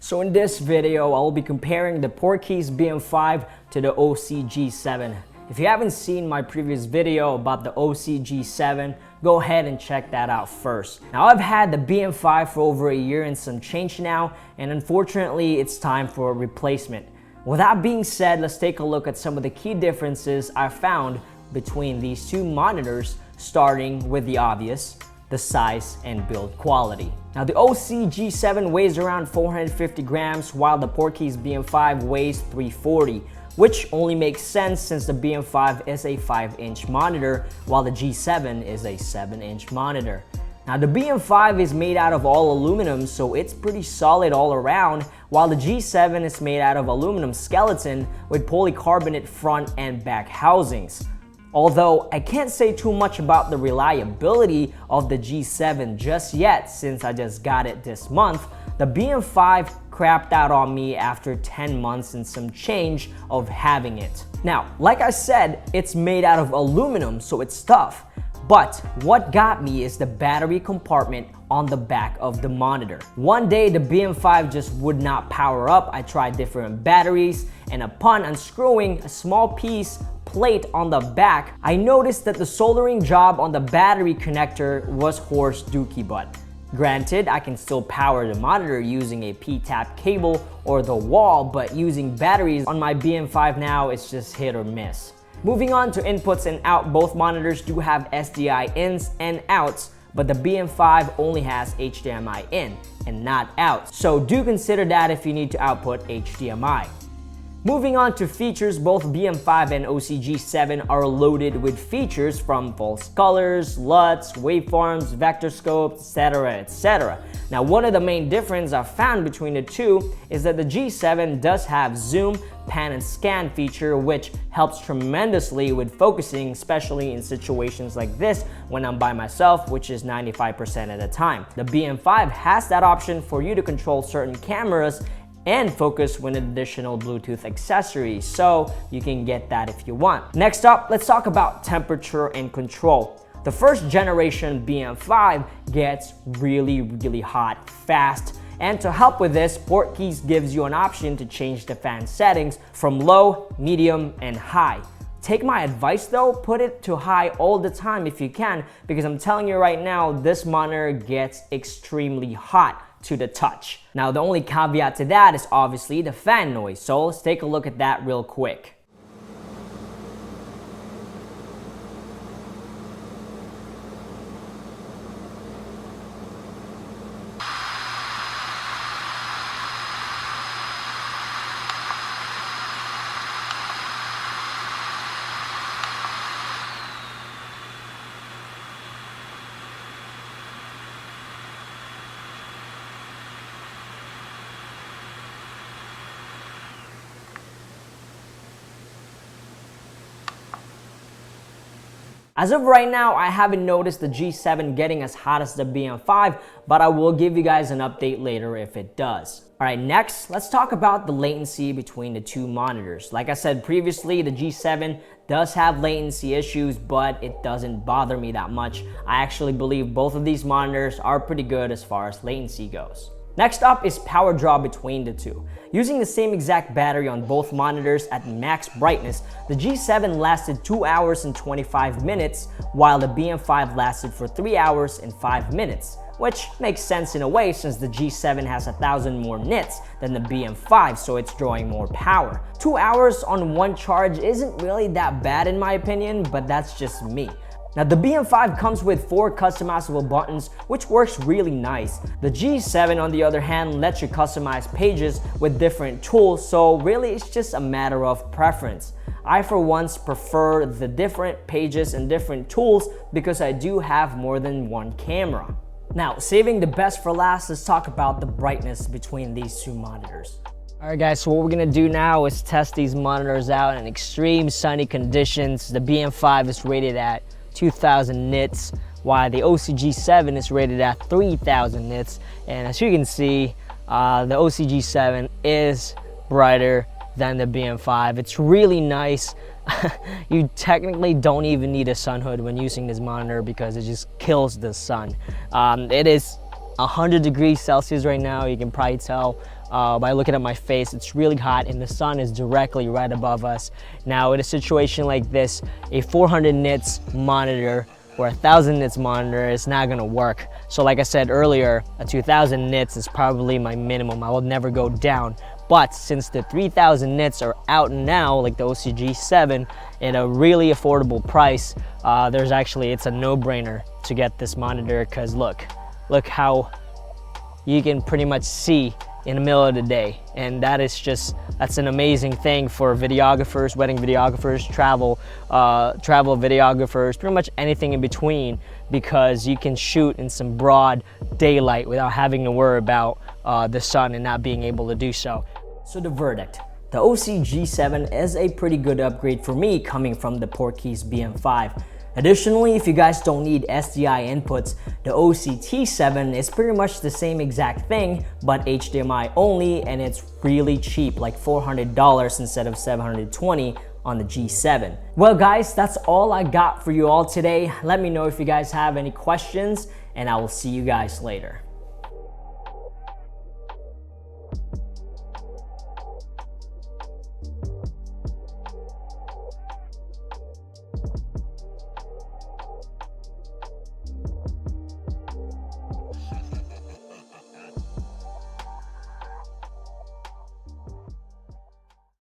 So in this video, I will be comparing the Portkeys BM5 to the Osee G7. If you haven't seen my previous video about the Osee G7, go ahead and check that out first. Now I've had the BM5 for over a year and some change now, and unfortunately it's time for a replacement. With that being said, let's take a look at some of the key differences I found between these two monitors, starting with the obvious, the size and build quality. Now the Osee G7 weighs around 450 grams while the Portkeys BM5 weighs 340, which only makes sense since the BM5 is a 5-inch monitor while the G7 is a 7-inch monitor. Now the BM5 is made out of all aluminum, so it's pretty solid all around, while the G7 is made out of aluminum skeleton with polycarbonate front and back housings. Although I can't say too much about the reliability of the G7 just yet since I just got it this month, the BM5 crapped out on me after 10 months and some change of having it. Now, like I said, it's made out of aluminum, so it's tough. But what got me is the battery compartment on the back of the monitor. One day the BM5 just would not power up. I tried different batteries, and upon unscrewing a small plate on the back, I noticed that the soldering job on the battery connector was horse dookie butt. Granted, I can still power the monitor using a P-tap cable or the wall, but using batteries on my BM5 now is just hit or miss. Moving on to inputs and out, both monitors do have SDI ins and outs, but the BM5 only has HDMI in and not out, so do consider that if you need to output HDMI. Moving on to features, both BM5 and Osee G7 are loaded with features from false colors, LUTs, waveforms, vector scopes, etc. Now one of the main differences I've found between the two is that the G7 does have zoom, pan and scan feature, which helps tremendously with focusing, especially in situations like this when I'm by myself, which is 95% of the time. The BM5 has that option for you to control certain cameras and focus with additional Bluetooth accessories, so you can get that if you want. Next up, let's talk about temperature and control. The first generation BM5 gets really hot fast, and to help with this, Portkeys gives you an option to change the fan settings from low, medium, and high. Take my advice though, put it to high all the time if you can, because I'm telling you right now, this monitor gets extremely hot to the touch. Now the only caveat to that is obviously the fan noise, so let's take a look at that real quick. As of right now, I haven't noticed the G7 getting as hot as the BM5, but I will give you guys an update later if it does. Alright, next, let's talk about the latency between the two monitors. Like I said previously, the G7 does have latency issues, but it doesn't bother me that much. I actually believe both of these monitors are pretty good as far as latency goes. Next up is power draw between the two. Using the same exact battery on both monitors at max brightness, the G7 lasted 2 hours and 25 minutes, while the BM5 lasted for 3 hours and 5 minutes, which makes sense in a way since the G7 has 1,000 more nits than the BM5, so it's drawing more power. 2 hours on one charge isn't really that bad in my opinion, but that's just me. Now the BM5 comes with 4 customizable buttons, which works really nice. The G7 on the other hand lets you customize pages with different tools, so really it's just a matter of preference. I for once prefer the different pages and different tools because I do have more than one camera. Now saving the best for last, let's talk about the brightness between these two monitors. Alright guys, so what we're gonna do now is test these monitors out in extreme sunny conditions. The BM5 is rated at 2,000 nits, while the Osee G7 is rated at 3,000 nits. And as you can see, the Osee G7 is brighter than the BM5. It's really nice. You technically don't even need a sun hood when using this monitor because it just kills the sun. It is 100 degrees Celsius right now. You can probably tell by looking at my face. It's really hot and the sun is directly right above us. Now in a situation like this, a 400 nits monitor or a 1000 nits monitor is not gonna work. So like I said earlier, a 2000 nits is probably my minimum. I will never go down. But since the 3000 nits are out now, like the Osee G7, at a really affordable price, it's a no-brainer to get this monitor, because look how you can pretty much see in the middle of the day. And that's an amazing thing for videographers, wedding videographers, travel videographers, pretty much anything in between, because you can shoot in some broad daylight without having to worry about the sun and not being able to do so. So the verdict, the Osee G7 is a pretty good upgrade for me coming from the Portkeys BM5. Additionally, if you guys don't need SDI inputs, the Osee T7 is pretty much the same exact thing, but HDMI only, and it's really cheap, like $400 instead of $720 on the G7. Well guys, that's all I got for you all today. Let me know if you guys have any questions, and I will see you guys later.